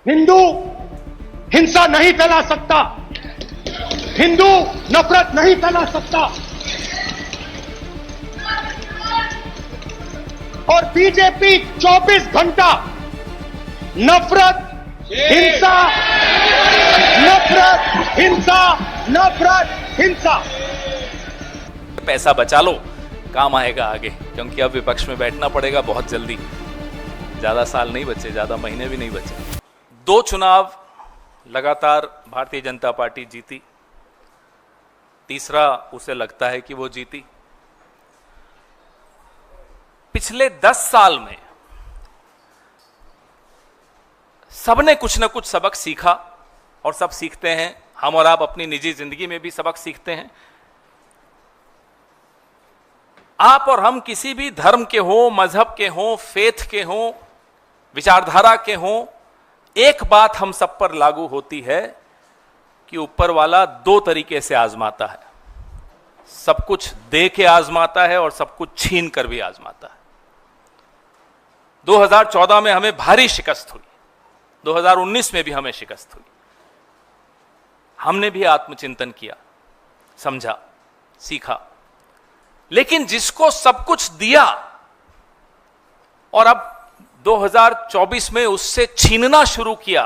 हिंदू हिंसा नहीं फैला सकता, हिंदू नफरत नहीं फैला सकता। और बीजेपी 24 घंटा नफरत, हिंसा, नफरत, हिंसा, नफरत, हिंसा। पैसा बचा लो, काम आएगा आगे, क्योंकि अब विपक्ष में बैठना पड़ेगा बहुत जल्दी। ज्यादा साल नहीं बचे, ज्यादा महीने भी नहीं बचे। 2 चुनाव लगातार भारतीय जनता पार्टी जीती, तीसरा उसे लगता है कि वो जीती। पिछले 10 साल में सबने कुछ ना कुछ सबक सीखा, और सब सीखते हैं। हम और आप अपनी निजी जिंदगी में भी सबक सीखते हैं। आप और हम किसी भी धर्म के हों, मजहब के हों, फेथ के हों, विचारधारा के हों, एक बात हम सब पर लागू होती है कि ऊपर वाला 2 तरीके से आजमाता है। सब कुछ दे के आजमाता है और सब कुछ छीन कर भी आजमाता है। 2014 में हमें भारी शिकस्त हुई, 2019 में भी हमें शिकस्त हुई। हमने भी आत्मचिंतन किया, समझा, सीखा। लेकिन जिसको सब कुछ दिया और अब 2024 में उससे छीनना शुरू किया,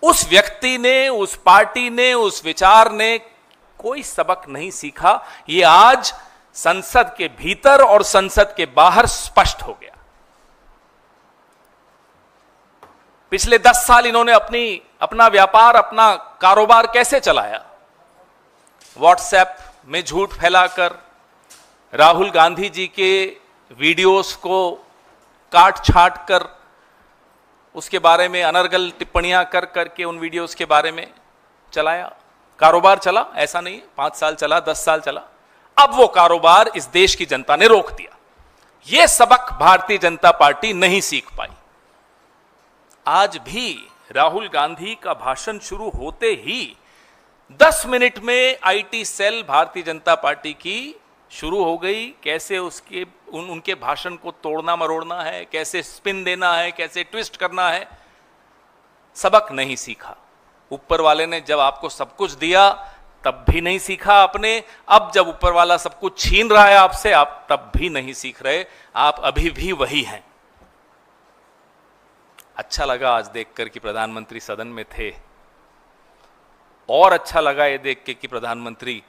उस व्यक्ति ने, उस पार्टी ने, उस विचार ने कोई सबक नहीं सीखा। यह आज संसद के भीतर और संसद के बाहर स्पष्ट हो गया। पिछले 10 साल इन्होंने अपना व्यापार, अपना कारोबार कैसे चलाया? व्हाट्सएप में झूठ फैलाकर, राहुल गांधी जी के वीडियोस को काट छाट कर, उसके बारे में अनर्गल टिप्पणियां कर करके उन वीडियोस के बारे में चलाया। कारोबार चला, ऐसा नहीं है, 5 साल चला, 10 साल चला। अब वो कारोबार इस देश की जनता ने रोक दिया। ये सबक भारतीय जनता पार्टी नहीं सीख पाई। आज भी राहुल गांधी का भाषण शुरू होते ही 10 मिनट में IT cell Bharatiya Janata party की शुरू हो गई। कैसे उनके भाषण को तोड़ना मरोड़ना है, कैसे स्पिन देना है, कैसे ट्विस्ट करना है, सबक नहीं सीखा। ऊपर वाले ने जब आपको सब कुछ दिया तब भी नहीं सीखा आपने। अब जब ऊपर वाला सब कुछ छीन रहा है आपसे, आप तब भी नहीं सीख रहे। आप अभी भी वही हैं। अच्छा लगा आज देखकर कि प्रधानमंत्री सदन में थे, और अच्छा लगा ये देख के कि प्रधानमंत्री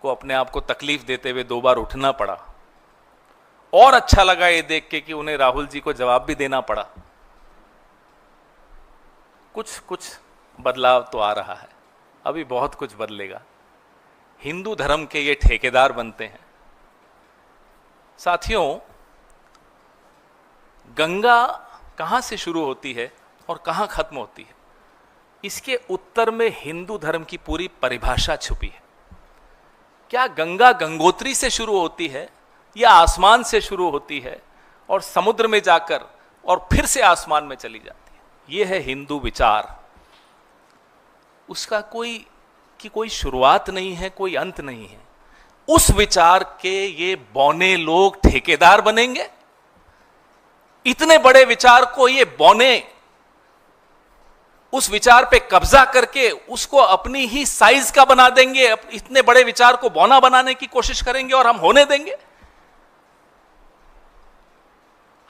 को अपने आप को तकलीफ देते हुए 2 बार उठना पड़ा, और अच्छा लगा ये देख के कि उन्हें राहुल जी को जवाब भी देना पड़ा। कुछ बदलाव तो आ रहा है, अभी बहुत कुछ बदलेगा। हिंदू धर्म के ये ठेकेदार बनते हैं। साथियों, गंगा कहां से शुरू होती है और कहां खत्म होती है, इसके उत्तर में हिंदू धर्म की पूरी परिभाषा छुपी है। क्या गंगा गंगोत्री से शुरू होती है, या आसमान से शुरू होती है और समुद्र में जाकर और फिर से आसमान में चली जाती है? यह है हिंदू विचार। उसका कोई शुरुआत नहीं है, कोई अंत नहीं है। उस विचार के ये बौने लोग ठेकेदार बनेंगे। इतने बड़े विचार को ये बौने उस विचार पे कब्जा करके उसको अपनी ही साइज का बना देंगे। इतने बड़े विचार को बौना बनाने की कोशिश करेंगे और हम होने देंगे?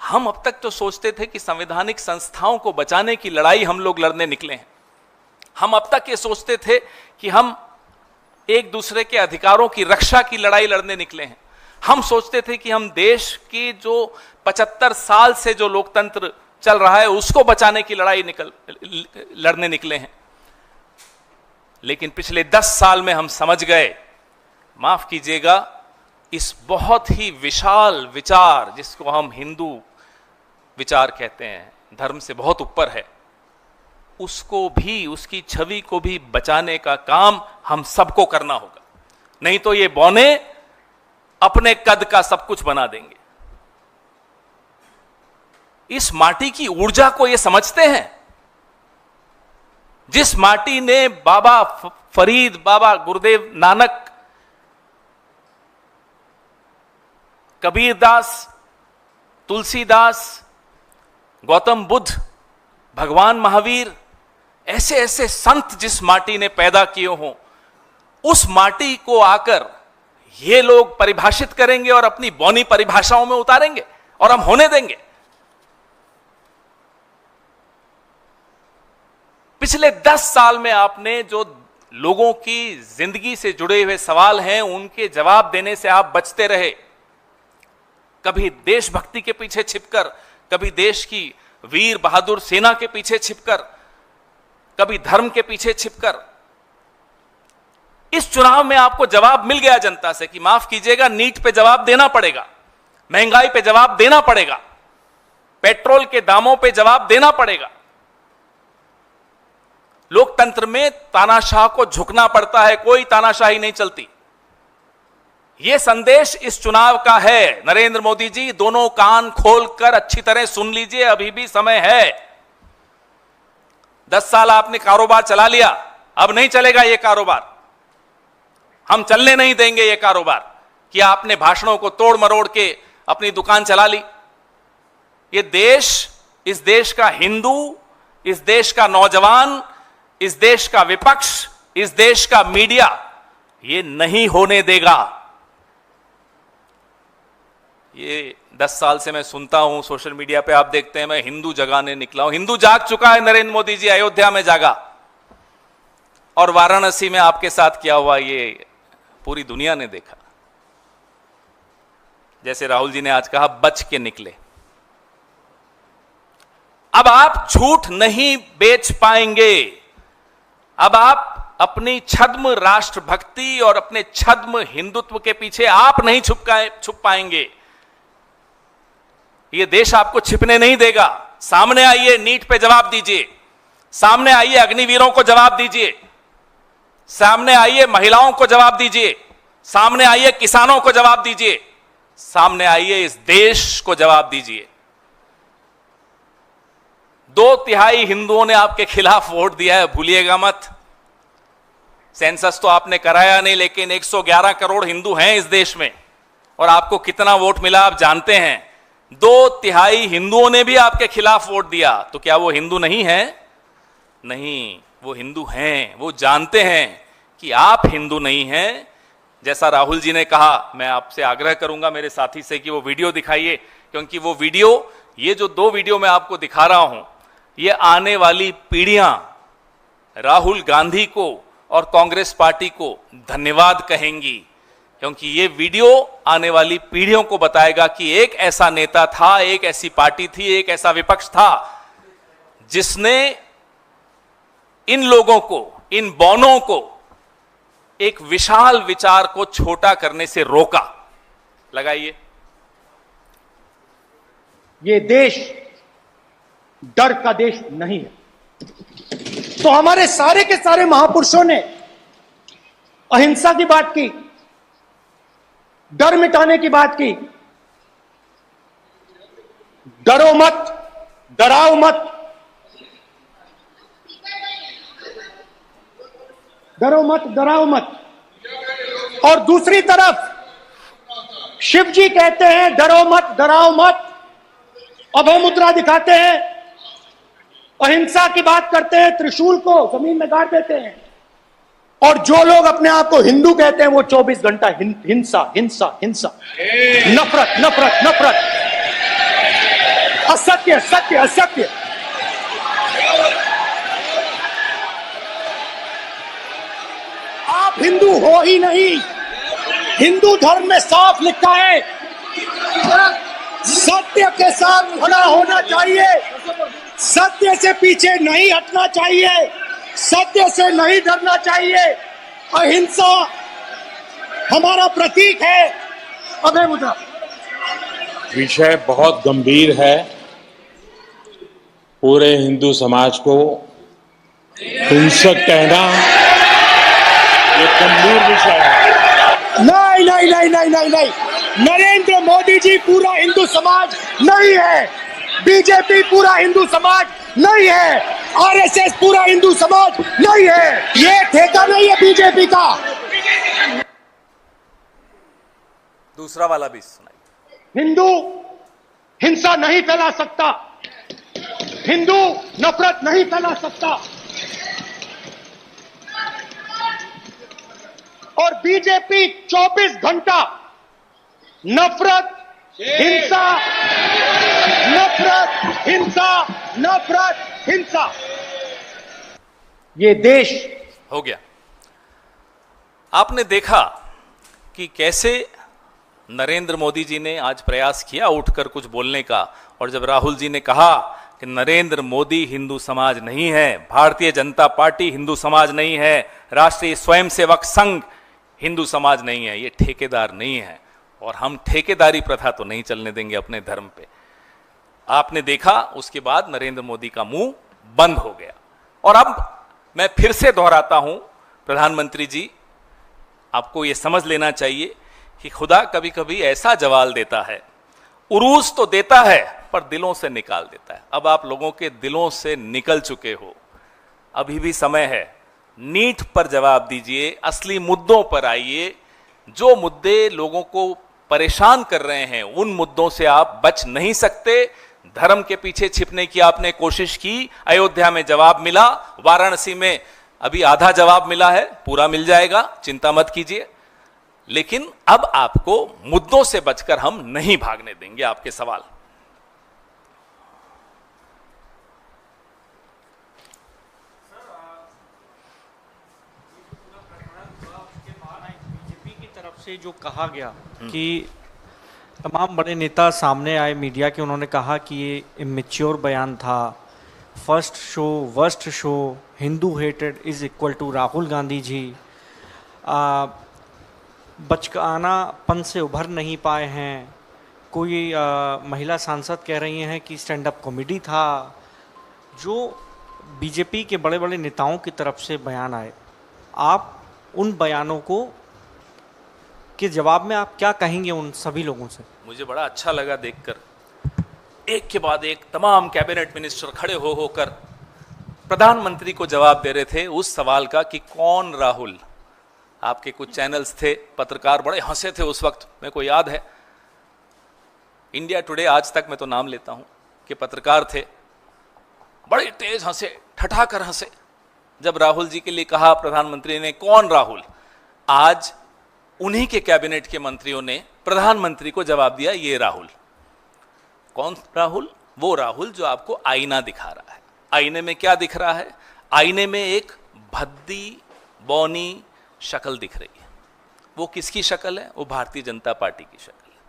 हम अब तक तो सोचते थे कि संवैधानिक संस्थाओं को बचाने की लड़ाई हम लोग लड़ने निकले हैं। हम अब तक ये सोचते थे कि हम एक दूसरे के अधिकारों की रक्षा की लड़ाई लड़ने निकले हैं। हम सोचते थे कि हम देश की जो 75 साल से जो लोकतंत्र चल रहा है उसको बचाने की लड़ाई लड़ने निकले हैं। लेकिन पिछले 10 साल में हम समझ गए, माफ कीजिएगा, इस बहुत ही विशाल विचार जिसको हम हिंदू विचार कहते हैं, धर्म से बहुत ऊपर है, उसको भी, उसकी छवि को भी बचाने का काम हम सबको करना होगा। नहीं तो ये बौने अपने कद का सब कुछ बना देंगे। इस माटी की ऊर्जा को ये समझते हैं। जिस माटी ने बाबा फरीद, बाबा गुरुदेव नानक, कबीरदास, तुलसीदास, गौतम बुद्ध, भगवान महावीर, ऐसे ऐसे संत जिस माटी ने पैदा किए हों, उस माटी को आकर ये लोग परिभाषित करेंगे और अपनी बौनी परिभाषाओं में उतारेंगे और हम होने देंगे। पिछले 10 साल में आपने जो लोगों की जिंदगी से जुड़े हुए सवाल हैं, उनके जवाब देने से आप बचते रहे। कभी देशभक्ति के पीछे छिपकर, कभी देश की वीर बहादुर सेना के पीछे छिपकर, कभी धर्म के पीछे छिपकर। इस चुनाव में आपको जवाब मिल गया जनता से कि माफ कीजिएगा, नीट पे जवाब देना पड़ेगा, महंगाई पे जवाब देना पड़ेगा, पेट्रोल के दामों पे जवाब देना पड़ेगा। लोकतंत्र में तानाशाह को झुकना पड़ता है, कोई तानाशाही नहीं चलती। यह संदेश इस चुनाव का है। नरेंद्र मोदी जी, दोनों कान खोलकर अच्छी तरह सुन लीजिए, अभी भी समय है। 10 साल आपने कारोबार चला लिया, अब नहीं चलेगा यह कारोबार। हम चलने नहीं देंगे यह कारोबार कि आपने भाषणों को तोड़ मरोड़ के अपनी दुकान चला ली। यह देश, इस देश का हिंदू, इस देश का नौजवान, इस देश का विपक्ष, इस देश का मीडिया ये नहीं होने देगा। ये 10 साल से मैं सुनता हूं सोशल मीडिया पे, आप देखते हैं मैं हिंदू जगाने निकला हूं। हिंदू जाग चुका है नरेंद्र मोदी जी, अयोध्या में जागा और वाराणसी में आपके साथ क्या हुआ ये पूरी दुनिया ने देखा। जैसे राहुल जी ने आज कहा, बच के निकले। अब आप झूठ नहीं बेच पाएंगे। अब आप अपनी छद्म राष्ट्रभक्ति और अपने छद्म हिंदुत्व के पीछे आप नहीं छुप पाएंगे। यह देश आपको छिपने नहीं देगा। सामने आइए, नीट पे जवाब दीजिए। सामने आइए, अग्निवीरों को जवाब दीजिए। सामने आइए, महिलाओं को जवाब दीजिए। सामने आइए, किसानों को जवाब दीजिए। सामने आइए, इस देश को जवाब दीजिए। 2/3 हिंदुओं ने आपके खिलाफ वोट दिया है, भूलिएगा मत। सेंसस तो आपने कराया नहीं, लेकिन 111 करोड़ हिंदू हैं इस देश में, और आपको कितना वोट मिला आप जानते हैं। 2/3 हिंदुओं ने भी आपके खिलाफ वोट दिया, तो क्या वो हिंदू नहीं है? नहीं, वो हिंदू हैं। वो जानते हैं कि आप हिंदू नहीं हैं। जैसा राहुल जी ने कहा, मैं आपसे आग्रह करूंगा मेरे साथी से कि वो वीडियो दिखाइए, क्योंकि वो वीडियो, ये जो 2 वीडियो मैं आपको दिखा रहा हूं, ये आने वाली पीढ़ियां राहुल गांधी को और कांग्रेस पार्टी को धन्यवाद कहेंगी, क्योंकि ये वीडियो आने वाली पीढ़ियों को बताएगा कि एक ऐसा नेता था, एक ऐसी पार्टी थी, एक ऐसा विपक्ष था जिसने इन लोगों को, इन बौनों को एक विशाल विचार को छोटा करने से रोका। लगाइए। ये देश डर का देश नहीं है। तो हमारे सारे के सारे महापुरुषों ने अहिंसा की बात की, डर मिटाने की बात की। डरो मत, डराओ मत, डरो मत, डराओ मत। और दूसरी तरफ शिव जी कहते हैं डरो मत, डराओ मत, अभय मुद्रा दिखाते हैं, अहिंसा की बात करते हैं, त्रिशूल को जमीन में गाड़ देते हैं। और जो लोग अपने आप को हिंदू कहते हैं वो 24 घंटा हिंसा हिंसा हिंसा, नफरत नफरत नफरत, असत्य सत्य असत्य। आप हिंदू हो ही नहीं। हिंदू धर्म में साफ लिखा है, सत्य के साथ खड़ा होना चाहिए, सत्य से पीछे नहीं हटना चाहिए, सत्य से नहीं डरना चाहिए। अहिंसा हमारा प्रतीक है। अभय मुद्रा। विषय बहुत गंभीर है। पूरे हिंदू समाज को हिंसक कहना ये गंभीर विषय है। नहीं नहीं नहीं नहीं नहीं नहीं, नरेंद्र मोदी जी पूरा हिंदू समाज नहीं है, बीजेपी पूरा हिंदू समाज नहीं है, आरएसएस पूरा हिंदू समाज नहीं है। ये ठेका नहीं है बीजेपी का। दूसरा वाला भी सुनाइए। हिंदू हिंसा नहीं फैला सकता, हिंदू नफरत नहीं फैला सकता। और बीजेपी 24 घंटा नफरत, हिंसा, नफरत, हिंसा, नफरत, हिंसा। ये देश हो गया। आपने देखा कि कैसे नरेंद्र मोदी जी ने आज प्रयास किया उठकर कुछ बोलने का, और जब राहुल जी ने कहा कि नरेंद्र मोदी हिंदू समाज नहीं है, भारतीय जनता पार्टी हिंदू समाज नहीं है, राष्ट्रीय स्वयंसेवक संघ हिंदू समाज नहीं है, ये ठेकेदार नहीं है, और हम ठेकेदारी प्रथा तो नहीं चलने देंगे अपने धर्म पे। आपने देखा उसके बाद नरेंद्र मोदी का मुंह बंद हो गया। और अब मैं फिर से दोहराता हूं, प्रधानमंत्री जी आपको यह समझ लेना चाहिए कि खुदा कभी कभी ऐसा जवाल देता है, उरूस तो देता है पर दिलों से निकाल देता है। अब आप लोगों के दिलों से निकल चुके हो, अभी भी समय है, नीट पर जवाब दीजिए, असली मुद्दों पर आइए। जो मुद्दे लोगों को परेशान कर रहे हैं उन मुद्दों से आप बच नहीं सकते। धर्म के पीछे छिपने की आपने कोशिश की, अयोध्या में जवाब मिला, वाराणसी में अभी आधा जवाब मिला है, पूरा मिल जाएगा, चिंता मत कीजिए। लेकिन अब आपको मुद्दों से बचकर हम नहीं भागने देंगे आपके सवाल। बीजेपी की तरफ से जो कहा गया कि तमाम बड़े नेता सामने आए मीडिया के, उन्होंने कहा कि ये इमेच्योर बयान था, first show worst show, Hindu hated is equal to Rahul Gandhi ji, बचकानापन से उभर नहीं पाए हैं। कोई महिला सांसद कह रही हैं कि स्टैंड अप कॉमेडी था। जो बीजेपी के बड़े बड़े नेताओं की तरफ से बयान आए, आप उन बयानों को के जवाब में आप क्या कहेंगे उन सभी लोगों से? मुझे बड़ा अच्छा लगा देखकर, एक के बाद एक तमाम कैबिनेट मिनिस्टर खड़े हो होकर प्रधानमंत्री को जवाब दे रहे थे उस सवाल का कि कौन राहुल। आपके कुछ चैनल्स थे, पत्रकार बड़े हंसे थे उस वक्त, मेरे को याद है। इंडिया टुडे, आज तक मैं तो नाम लेता हूं, कि पत्रकार थे, बड़े तेज हंसे, ठठाकर हंसे जब राहुल जी के लिए कहा प्रधानमंत्री ने कौन राहुल। आज उन्हीं के कैबिनेट के मंत्रियों ने प्रधानमंत्री को जवाब दिया ये राहुल। कौन राहुल? वो राहुल जो आपको आईना दिखा रहा है। आईने में क्या दिख रहा है? आईने में एक भद्दी बौनी शक्ल दिख रही है। वो किसकी शक्ल है? वो भारतीय जनता पार्टी की शक्ल है।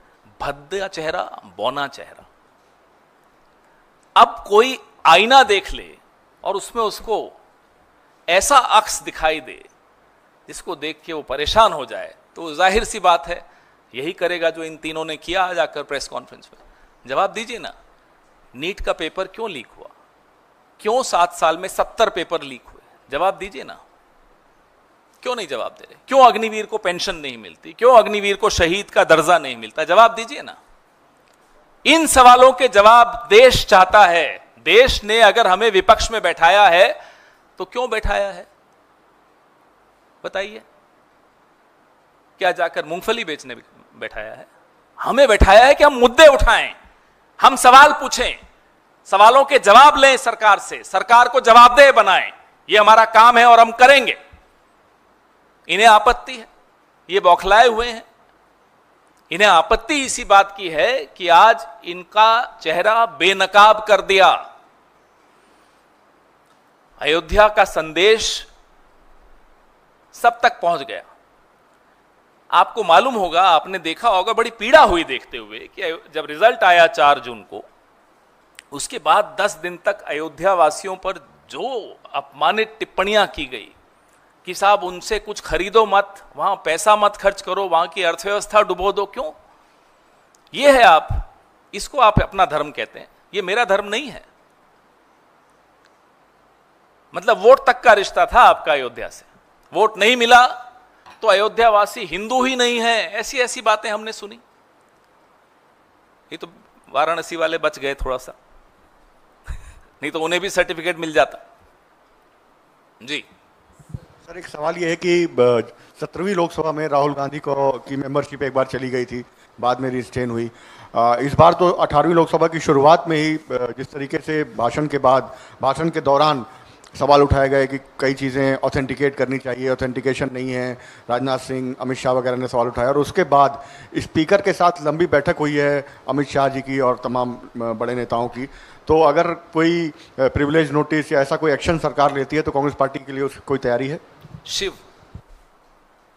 भद्दा चेहरा, बौना चेहरा। अब कोई आईना देख ले और उसमें उसको ऐसा अक्स दिखाई दे जिसको देख के वो परेशान हो जाए, तो जाहिर सी बात है यही करेगा जो इन तीनों ने किया आज आकर प्रेस कॉन्फ्रेंस में। जवाब दीजिए ना, नीट का पेपर क्यों लीक हुआ? क्यों 7 साल में 70 पेपर लीक हुए? जवाब दीजिए ना, क्यों नहीं जवाब दे रहे? क्यों अग्निवीर को पेंशन नहीं मिलती? क्यों अग्निवीर को शहीद का दर्जा नहीं मिलता? जवाब दीजिए ना। इन सवालों के जवाब देश चाहता है। देश ने अगर हमें विपक्ष में बैठाया है तो क्यों बैठाया है बताइए? क्या जाकर मूंगफली बेचने बैठाया है? हमें बैठाया है कि हम मुद्दे उठाएं, हम सवाल पूछें, सवालों के जवाब लें सरकार से, सरकार को जवाबदेह बनाएं। ये हमारा काम है और हम करेंगे। इन्हें आपत्ति है, ये बौखलाए हुए हैं। इन्हें आपत्ति इसी बात की है कि आज इनका चेहरा बेनकाब कर दिया। अयोध्या का संदेश सब तक पहुंच गया। आपको मालूम होगा, आपने देखा होगा, बड़ी पीड़ा हुई देखते हुए कि जब रिजल्ट आया 4 जून को, उसके बाद 10 दिन तक अयोध्या वासियों पर जो अपमानित टिप्पणियां की गई कि साहब उनसे कुछ खरीदो मत, वहां पैसा मत खर्च करो, वहां की अर्थव्यवस्था डुबो दो। क्यों? ये है आप, इसको आप अपना धर्म कहते हैं। ये मेरा धर्म नहीं है। मतलब वोट तक का रिश्ता था आपका अयोध्या से, वोट नहीं मिला तो अयोध्या वासी हिंदू ही नहीं है, ऐसी ऐसी बातें हमने सुनी। ये तो वाराणसी वाले बच गए थोड़ा सा, नहीं तो उन्हें भी सर्टिफिकेट मिल जाता। जी सर एक सवाल ये है कि 17वीं लोकसभा में राहुल गांधी की मेंबरशिप एक बार चली गई थी, बाद में रिस्टेन हुई। इस बार तो 18वीं लोकसभा की शुरुआत में ही जिस तरीके से भाषण के दौरान सवाल उठाए गए कि कई चीज़ें ऑथेंटिकेट करनी चाहिए, ऑथेंटिकेशन नहीं है, राजनाथ सिंह, अमित शाह वगैरह ने सवाल उठाया, और उसके बाद स्पीकर के साथ लंबी बैठक हुई है अमित शाह जी की और तमाम बड़े नेताओं की। तो अगर कोई प्रिविलेज नोटिस या ऐसा कोई एक्शन सरकार लेती है तो कांग्रेस पार्टी के लिए उसकी कोई तैयारी है? शिव,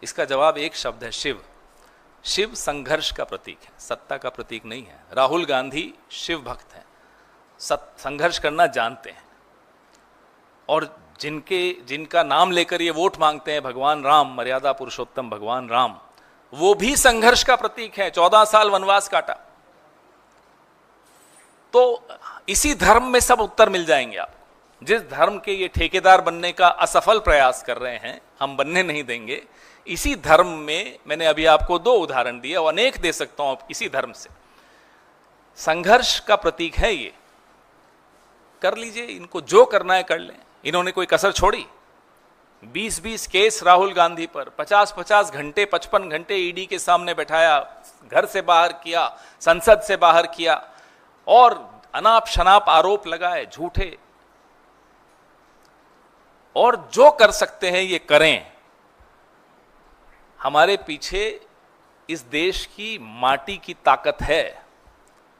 इसका जवाब एक शब्द है, शिव। शिव संघर्ष का प्रतीक है, सत्ता का प्रतीक नहीं है। राहुल गांधी शिव भक्त हैं, संघर्ष करना जानते हैं, और जिनका नाम लेकर ये वोट मांगते हैं, भगवान राम, मर्यादा पुरुषोत्तम भगवान राम, वो भी संघर्ष का प्रतीक है। 14 साल वनवास काटा। तो इसी धर्म में सब उत्तर मिल जाएंगे आपको। जिस धर्म के ये ठेकेदार बनने का असफल प्रयास कर रहे हैं, हम बनने नहीं देंगे। इसी धर्म में मैंने अभी आपको 2 उदाहरण दिए और अनेक दे सकता हूं इसी धर्म से। संघर्ष का प्रतीक है ये। कर लीजिए, इनको जो करना है कर लें। इन्होंने कोई कसर छोड़ी? 20-20 केस राहुल गांधी पर, 50-50 घंटे, 55 घंटे ईडी के सामने बैठाया, घर से बाहर किया, संसद से बाहर किया, और अनाप शनाप आरोप लगाए झूठे। और जो कर सकते हैं ये करें। हमारे पीछे इस देश की माटी की ताकत है,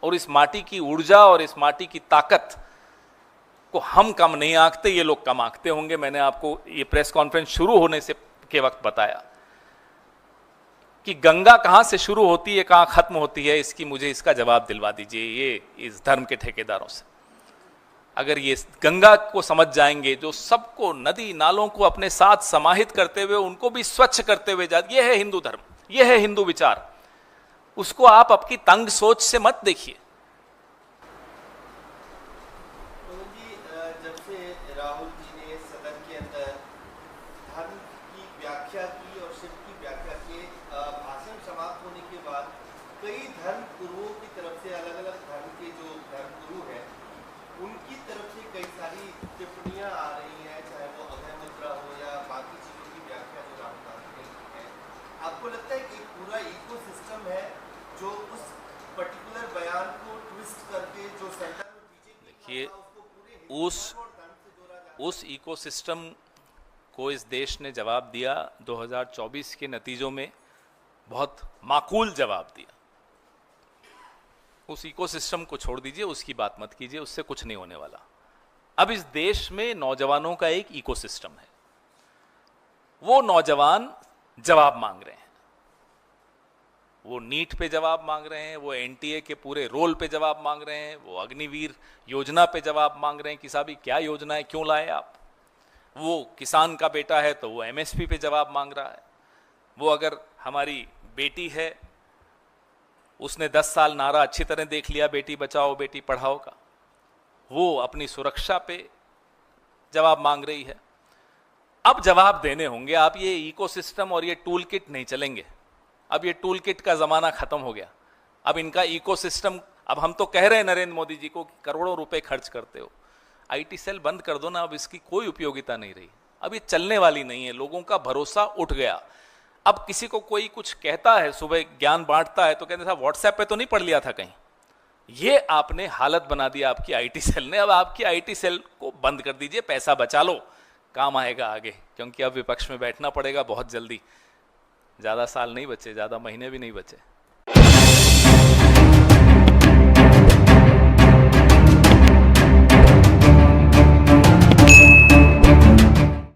और इस माटी की ऊर्जा और इस माटी की ताकत को हम कम नहीं आंकते, ये लोग कम आंकते होंगे। मैंने आपको ये प्रेस कॉन्फ्रेंस शुरू होने से के वक्त बताया कि गंगा कहां से शुरू होती है, कहां खत्म होती है, मुझे इसका जवाब दिलवा दीजिए ये इस धर्म के ठेकेदारों से। अगर ये गंगा को समझ जाएंगे, जो सबको, नदी नालों को अपने साथ समाहित करते हुए उनको भी स्वच्छ करते हुए ये है हिंदू धर्म, ये है हिंदू विचार। उसको आप आपकी तंग सोच से मत देखिए। जब से राहुल जी ने सदन के अंदर धर्म की व्याख्या की और शिव की व्याख्या के भाषण समाप्त होने के बाद कई धर्म गुरुओं की तरफ से, अलग अलग धर्म के जो धर्म गुरु हैं उनकी तरफ से कई सारी टिप्पणियां आ रही हैं, चाहे वो अभय मुद्रा हो या बाकी चीजों की व्याख्या जो राहुल गांधी ने की है। आपको लगता है कि पूरा इकोसिस्टम है जो उस पर्टिकुलर बयान को ट्विस्ट करके जो सेंटर में देखिए, उस इकोसिस्टम को इस देश ने जवाब दिया 2024 के नतीजों में, बहुत माकूल जवाब दिया। उस इकोसिस्टम को छोड़ दीजिए, उसकी बात मत कीजिए, उससे कुछ नहीं होने वाला। अब इस देश में नौजवानों का एक इकोसिस्टम है। वो नौजवान जवाब मांग रहे हैं, वो नीट पे जवाब मांग रहे हैं, वो एनटीए के पूरे रोल पे जवाब मांग रहे हैं, वो अग्निवीर योजना पे जवाब मांग रहे हैं कि साहब क्या योजना है, क्यों लाए आप। वो किसान का बेटा है तो वो एमएसपी पे जवाब मांग रहा है। वो अगर हमारी बेटी है, उसने 10 साल नारा अच्छी तरह देख लिया बेटी बचाओ बेटी पढ़ाओ का, वो अपनी सुरक्षा पे जवाब मांग रही है। अब जवाब देने होंगे। आप ये इकोसिस्टम और ये टूल किट नहीं चलेंगे। अब ये टूल किट का जमाना खत्म हो गया। अब इनका इकोसिस्टम, अब हम तो कह रहे हैं नरेंद्र मोदी जी को कि करोड़ों रुपए खर्च करते हो, आईटी सेल बंद कर दो ना, अब इसकी कोई उपयोगिता नहीं रही। अब ये चलने वाली नहीं है, लोगों का भरोसा उठ गया। अब किसी को कोई कुछ कहता है, सुबह ज्ञान बांटता है तो कहते साहब व्हाट्सएप पे तो नहीं पढ़ लिया था कहीं। ये आपने हालत बना दिया आपकी आईटी सेल ने। अब आपकी आईटी सेल को बंद कर दीजिए, पैसा बचा लो, काम आएगा आगे, क्योंकि अब विपक्ष में बैठना पड़ेगा बहुत जल्दी। ज़्यादा साल नहीं बचे, ज़्यादा महीने भी नहीं बचे।